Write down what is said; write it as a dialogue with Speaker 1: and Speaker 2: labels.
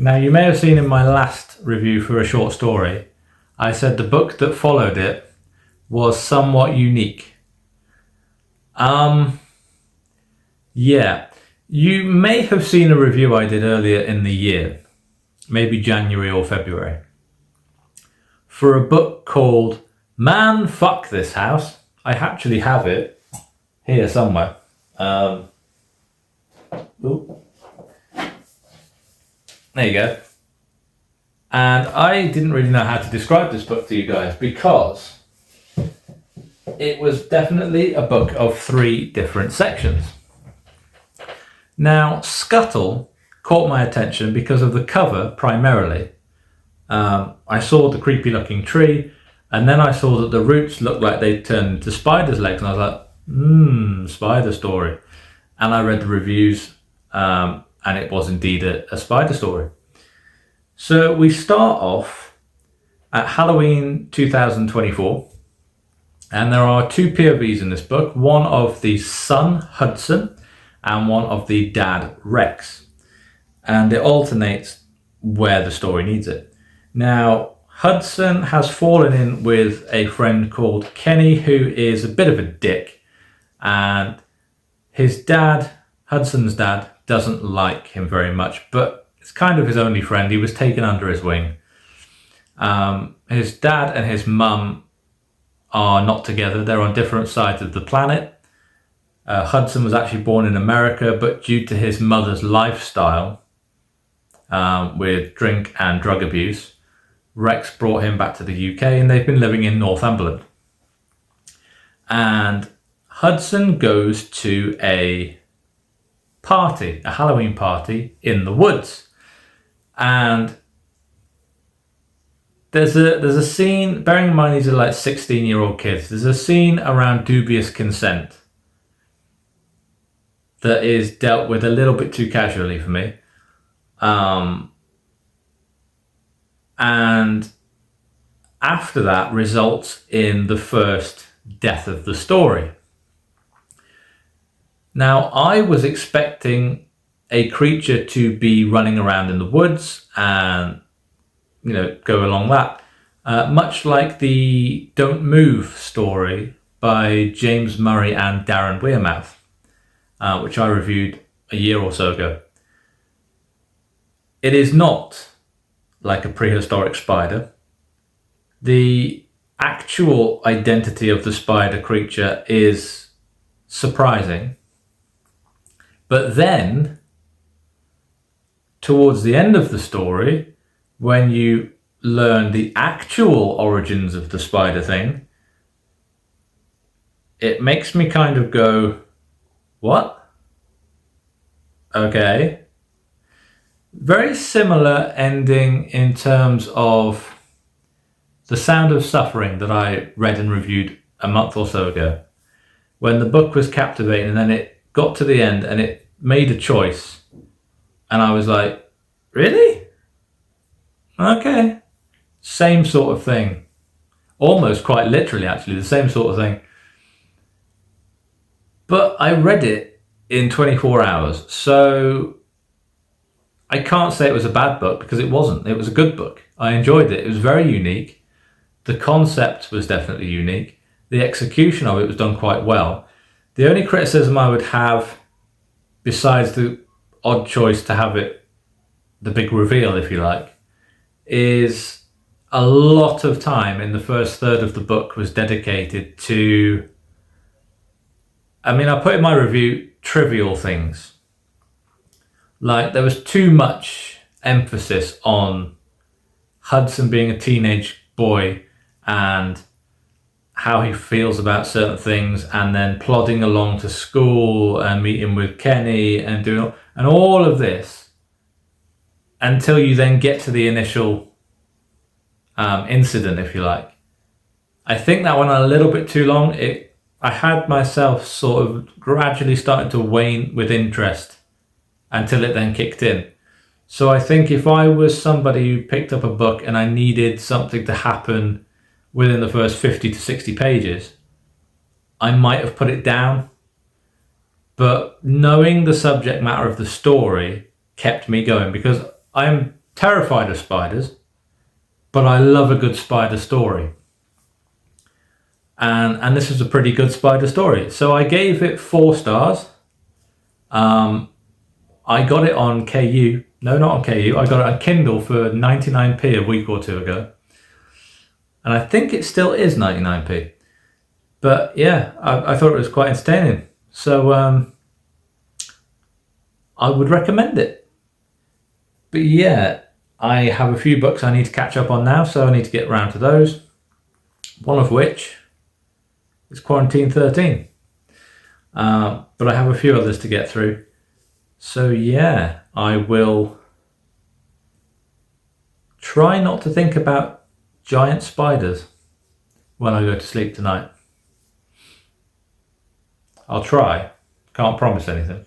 Speaker 1: Now, you may have seen in my last review for a short story, I said the book that followed it was somewhat unique. Yeah, you may have seen a review I did earlier in the year, maybe January or February, for a book called Man, Fuck This House. I actually have it here somewhere. There you go. And I didn't really know how to describe this book to you guys because it was definitely a book of 3 different sections. Now, Scuttle caught my attention because of the cover primarily. I saw the creepy looking tree, and then I saw that the roots looked like they'd turned into spider's legs, and I was like, spider story. And I read the reviews, and it was indeed a spider story. So we start off at Halloween 2024, and there are 2 POVs in this book, one of the son, Hudson, and one of the dad, Rex. And it alternates where the story needs it. Now, Hudson has fallen in with a friend called Kenny, who is a bit of a dick, and his dad, Hudson's dad, doesn't like him very much, but it's kind of his only friend. He was taken under his wing. His dad and his mum are not together. They're on different sides of the planet. Hudson was actually born in America, but due to his mother's lifestyle with drink and drug abuse, Rex brought him back to the UK, and they've been living in Northumberland. And Hudson goes to a party, a Halloween party in the woods. And there's a scene, bearing in mind these are like 16-year-old kids, there's a scene around dubious consent that is dealt with a little bit too casually for me. And after that results in the first death of the story. Now, I was expecting a creature to be running around in the woods and, go along that. Much like the Don't Move story by James Murray and Darren Wearmouth, which I reviewed a year or so ago. It is not like a prehistoric spider. The actual identity of the spider creature is surprising. But then, towards the end of the story, when you learn the actual origins of the spider thing, it makes me kind of go, what? Okay. Very similar ending in terms of The Sound of Suffering that I read and reviewed a month or so ago, when the book was captivating and then it got to the end and it made a choice, and I was like, really? Okay. Same sort of thing. Almost quite literally, actually, the same sort of thing. But I read it in 24 hours, so I can't say it was a bad book because it wasn't. It was a good book. I enjoyed it. It was very unique. The concept was definitely unique. The execution of it was done quite well. The only criticism I would have, besides the odd choice to have it, the big reveal, if you like, is a lot of time in the first third of the book was dedicated to, I put in my review, trivial things. Like, there was too much emphasis on Hudson being a teenage boy and how he feels about certain things, and then plodding along to school and meeting with Kenny and doing and all of this until you then get to the initial incident, if you like. I think that went on a little bit too long. I had myself sort of gradually starting to wane with interest until it then kicked in. So I think if I was somebody who picked up a book and I needed something to happen within the first 50 to 60 pages, I might have put it down. But knowing the subject matter of the story kept me going, because I'm terrified of spiders, but I love a good spider story. And this is a pretty good spider story. So I gave it 4 stars. I got it on KU. No, not on KU. I got it on Kindle for 99p a week or 2 ago. And I think it still is 99p. But yeah, I thought it was quite entertaining. So I would recommend it. But yeah, I have a few books I need to catch up on now, so I need to get around to those. One of which is Quarantine 13. But I have a few others to get through. So yeah, I will try not to think about giant spiders when I go to sleep tonight. I'll try. Can't promise anything.